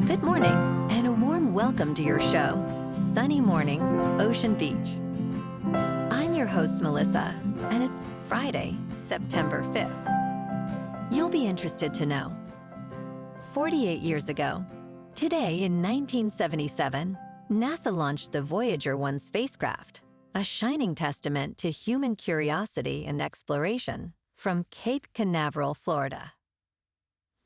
Good morning, and a warm welcome to your show, Sunny Mornings, Ocean Beach. I'm your host, Melissa, and it's Friday, September 5th. You'll be interested to know. 48 years ago, today in 1977, NASA launched the Voyager 1 spacecraft, a shining testament to human curiosity and exploration from Cape Canaveral, Florida.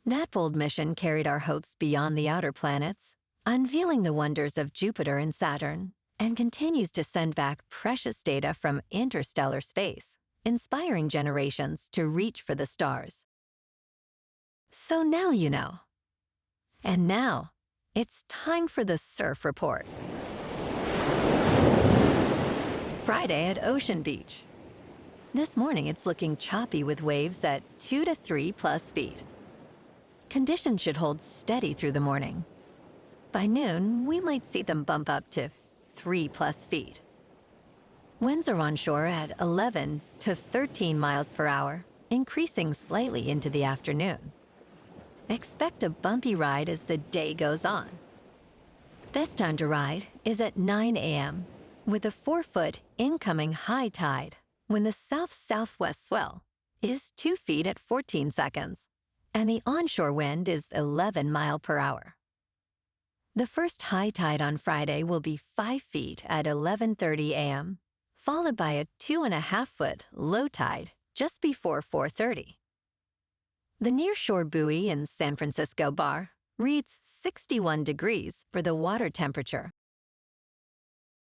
That bold mission carried our hopes beyond the outer planets, unveiling the wonders of Jupiter and Saturn, and continues to send back precious data from interstellar space, inspiring generations to reach for the stars. So now you know. And now, it's time for the Surf Report. Friday at Ocean Beach. This morning it's looking choppy with waves at 2 to 3 plus feet. Conditions should hold steady through the morning. By noon, we might see them bump up to 3 plus feet. Winds are onshore at 11 to 13 miles per hour, increasing slightly into the afternoon. Expect a bumpy ride as the day goes on. Best time to ride is at 9 a.m. with a 4-foot incoming high tide when the south-southwest swell is 2 feet at 14 seconds. And the onshore wind is 11 miles per hour. The first high tide on Friday will be 5 feet at 11:30 a.m., followed by a 2.5-foot low tide just before 4:30. The nearshore buoy in San Francisco Bar reads 61 degrees for the water temperature.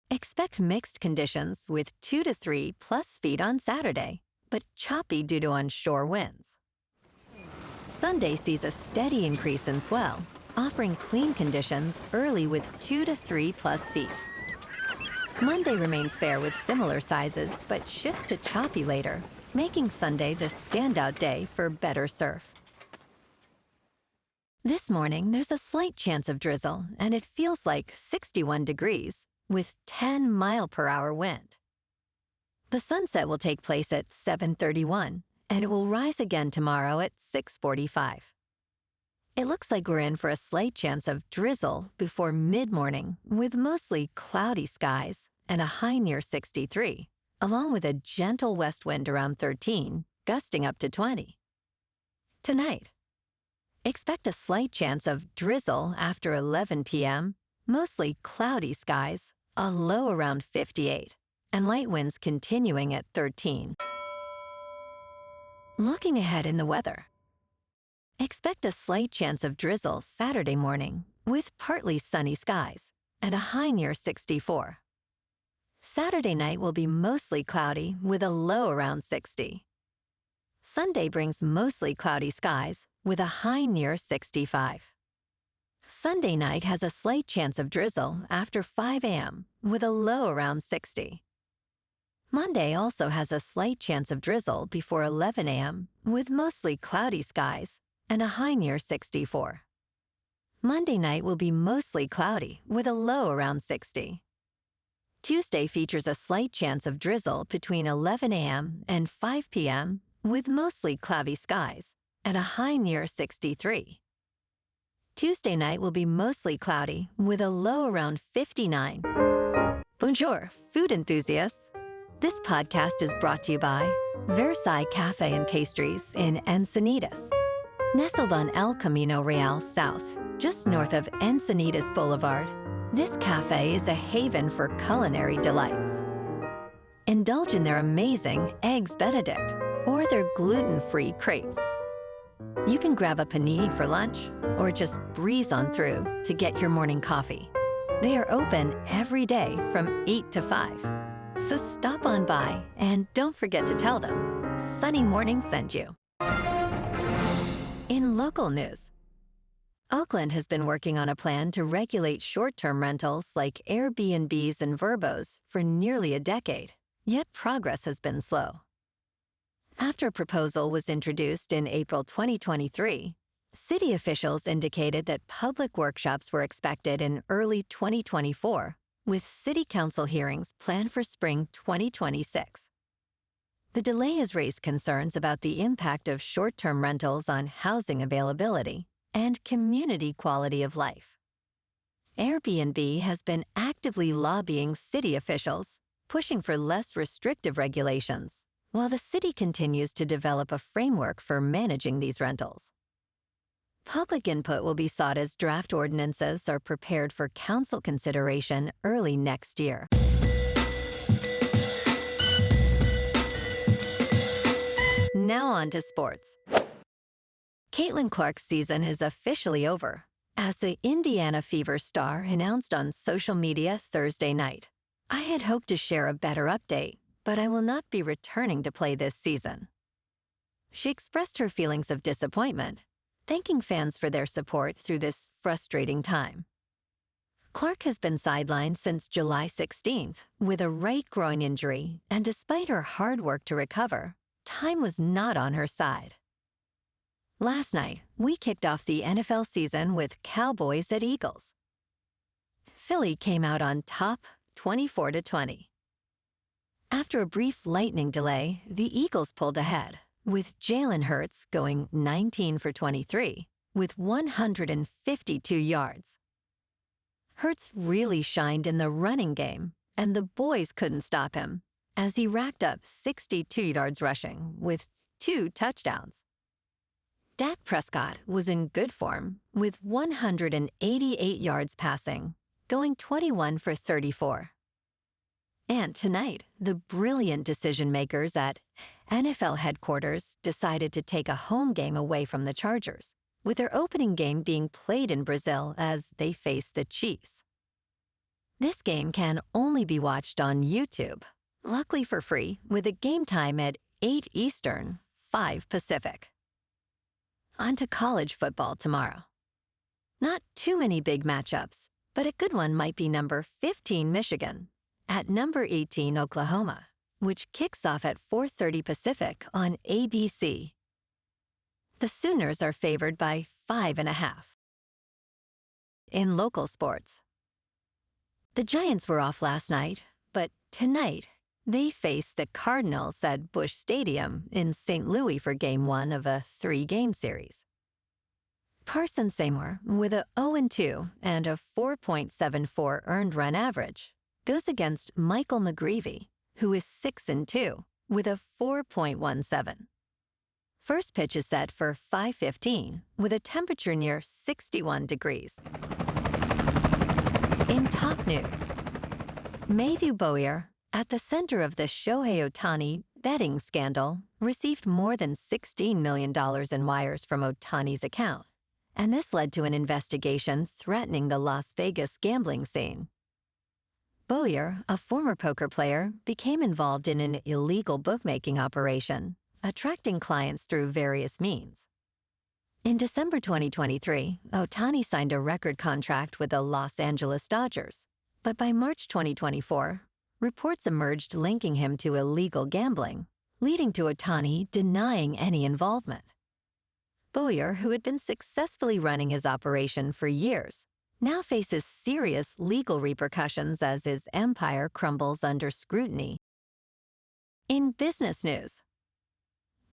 Expect mixed conditions with 2 to 3 plus feet on Saturday, but choppy due to onshore winds. Sunday sees a steady increase in swell, offering clean conditions early with 2 to 3 plus feet. Monday remains fair with similar sizes, but shifts to choppy later, making Sunday the standout day for better surf. This morning, there's a slight chance of drizzle, and it feels like 61 degrees with 10 mile per hour wind. The sunset will take place at 7:31. And it will rise again tomorrow at 6:45. It looks like we're in for a slight chance of drizzle before mid-morning with mostly cloudy skies and a high near 63, along with a gentle west wind around 13, gusting up to 20. Tonight, expect a slight chance of drizzle after 11 p.m., mostly cloudy skies, a low around 58, and light winds continuing at 13. Looking ahead in the weather. Expect a slight chance of drizzle Saturday morning with partly sunny skies and a high near 64. Saturday night will be mostly cloudy with a low around 60. Sunday brings mostly cloudy skies with a high near 65. Sunday night has a slight chance of drizzle after 5 a.m. with a low around 60. Monday also has a slight chance of drizzle before 11 a.m. with mostly cloudy skies and a high near 64. Monday night will be mostly cloudy with a low around 60. Tuesday features a slight chance of drizzle between 11 a.m. and 5 p.m. with mostly cloudy skies and a high near 63. Tuesday night will be mostly cloudy with a low around 59. Bonjour, food enthusiasts. This podcast is brought to you by Versailles Cafe and Pastries in Encinitas. Nestled on El Camino Real South, just north of Encinitas Boulevard, this cafe is a haven for culinary delights. Indulge in their amazing Eggs Benedict or their gluten-free crepes. You can grab a panini for lunch or just breeze on through to get your morning coffee. They are open every day from 8 to 5. So stop on by and don't forget to tell them Sunny Morning sent you. In local news, Oakland has been working on a plan to regulate short-term rentals like Airbnbs and Verbos for nearly a decade, yet progress has been slow. After a proposal was introduced in April 2023, city officials indicated that public workshops were expected in early 2024, with city council hearings planned for spring 2026. The delay has raised concerns about the impact of short-term rentals on housing availability and community quality of life. Airbnb has been actively lobbying city officials, pushing for less restrictive regulations, while the city continues to develop a framework for managing these rentals. Public input will be sought as draft ordinances are prepared for council consideration early next year. Now on to sports. Caitlin Clark's season is officially over, as the Indiana Fever star announced on social media Thursday night. I had hoped to share a better update, but I will not be returning to play this season. She expressed her feelings of disappointment, thanking fans for their support through this frustrating time. Clark has been sidelined since July 16th with a right groin injury, and despite her hard work to recover, time was not on her side. Last night, we kicked off the NFL season with Cowboys at Eagles. Philly came out on top 24-20. After a brief lightning delay, the Eagles pulled ahead, with Jalen Hurts going 19 for 23 with 152 yards. Hurts really shined in the running game, and the boys couldn't stop him, as he racked up 62 yards rushing with 2 touchdowns. Dak Prescott was in good form with 188 yards passing, going 21 for 34. And tonight, the brilliant decision-makers at NFL headquarters decided to take a home game away from the Chargers, with their opening game being played in Brazil as they face the Chiefs. This game can only be watched on YouTube, luckily for free, with a game time at 8 Eastern, 5 Pacific. On to college football tomorrow. Not too many big matchups, but a good one might be number 15 Michigan at number 18 Oklahoma, which kicks off at 4:30 Pacific on ABC. The Sooners are favored by 5.5. In local sports, the Giants were off last night, but tonight they face the Cardinals at Busch Stadium in St. Louis for Game 1 of a 3-game series. Carson Seymour, with a 0-2 and a 4.74 earned run average, goes against Michael McGreevy, who is 6-2, with a 4.17. First pitch is set for 5:15, with a temperature near 61 degrees. In top news, Mathew Bowyer, at the center of the Shohei Ohtani betting scandal, received more than $16 million in wires from Ohtani's account, and this led to an investigation threatening the Las Vegas gambling scene. Bowyer, a former poker player, became involved in an illegal bookmaking operation, attracting clients through various means. In December 2023, Ohtani signed a record contract with the Los Angeles Dodgers, but by March 2024, reports emerged linking him to illegal gambling, leading to Ohtani denying any involvement. Bowyer, who had been successfully running his operation for years, now faces serious legal repercussions as his empire crumbles under scrutiny. In business news,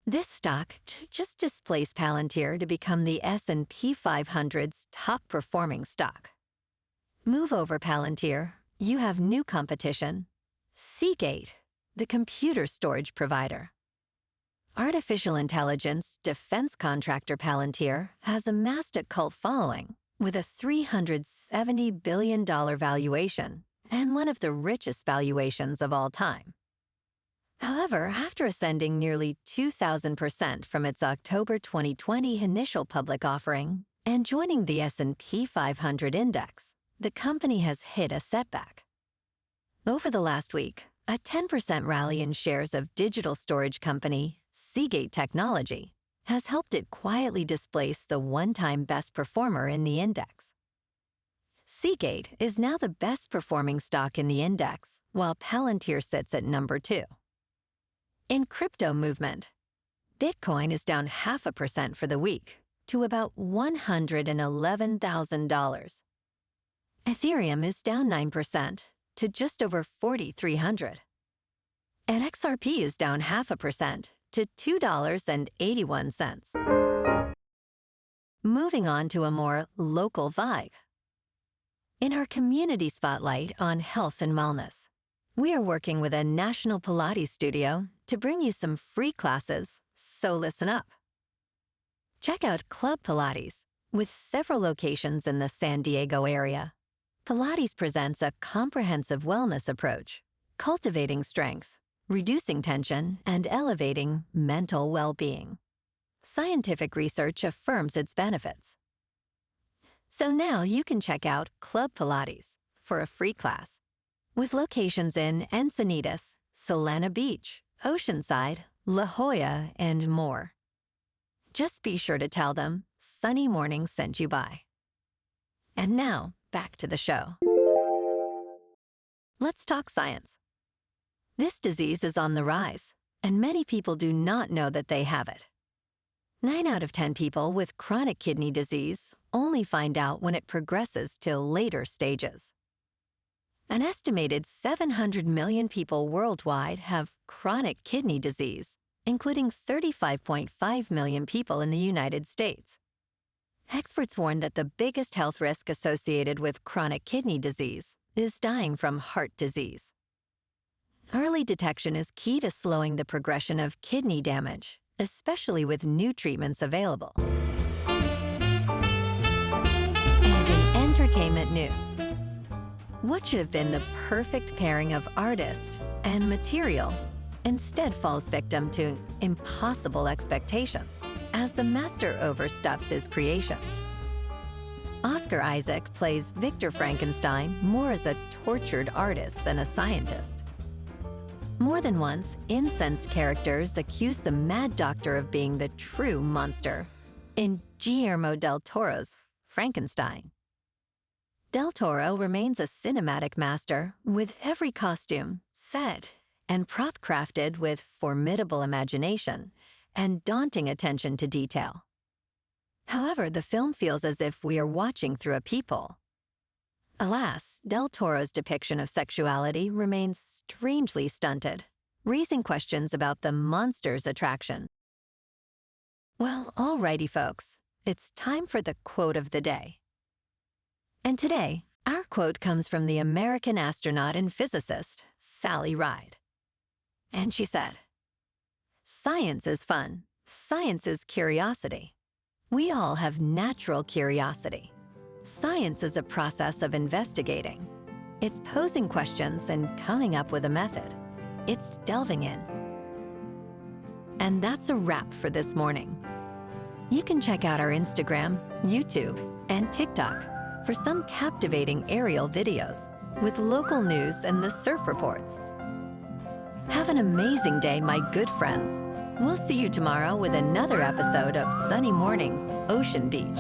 this stock just displaced Palantir to become the S&P 500's top-performing stock. Move over, Palantir. You have new competition. Seagate, the computer storage provider. Artificial intelligence defense contractor Palantir has amassed a cult following with a $370 billion valuation and one of the richest valuations of all time. However, after ascending nearly 2,000% from its October 2020 initial public offering and joining the S&P 500 index, the company has hit a setback. Over the last week, a 10% rally in shares of digital storage company Seagate Technology has helped it quietly displace the one-time best performer in the index. Seagate is now the best-performing stock in the index, while Palantir sits at number 2. In crypto movement, Bitcoin is down 0.5% for the week to about $111,000. Ethereum is down 9% to just over 4,300. And XRP is down 0.5% to $2.81. Moving on to a more local vibe. In our community spotlight on health and wellness, we are working with a national Pilates studio to bring you some free classes, so listen up. Check out Club Pilates, with several locations in the San Diego area. Pilates presents a comprehensive wellness approach, cultivating strength, reducing tension, and elevating mental well-being. Scientific research affirms its benefits. So now you can check out Club Pilates for a free class, with locations in Encinitas, Solana Beach, Oceanside, La Jolla, and more. Just be sure to tell them Sunny Morning sent you by. And now, back to the show. Let's talk science. This disease is on the rise, and many people do not know that they have it. 9 out of 10 people with chronic kidney disease only find out when it progresses till later stages. An estimated 700 million people worldwide have chronic kidney disease, including 35.5 million people in the United States. Experts warn that the biggest health risk associated with chronic kidney disease is dying from heart disease. Early detection is key to slowing the progression of kidney damage, especially with new treatments available. And in entertainment news, what should have been the perfect pairing of artist and material instead falls victim to impossible expectations as the master overstuffs his creation. Oscar Isaac plays Victor Frankenstein more as a tortured artist than a scientist. More than once, incensed characters accuse the Mad Doctor of being the true monster in Guillermo del Toro's Frankenstein. Del Toro remains a cinematic master with every costume, set, and prop crafted with formidable imagination and daunting attention to detail. However, the film feels as if we are watching through a peephole. Alas, Del Toro's depiction of sexuality remains strangely stunted, raising questions about the monster's attraction. Well, alrighty folks, it's time for the quote of the day. And today, our quote comes from the American astronaut and physicist, Sally Ride. And she said, "Science is fun. Science is curiosity. We all have natural curiosity. Science is a process of investigating. It's posing questions and coming up with a method. It's delving in." And that's a wrap for this morning. You can check out our Instagram, YouTube, and TikTok for some captivating aerial videos with local news and the surf reports. Have an amazing day, my good friends. We'll see you tomorrow with another episode of Sunny Mornings, Ocean Beach.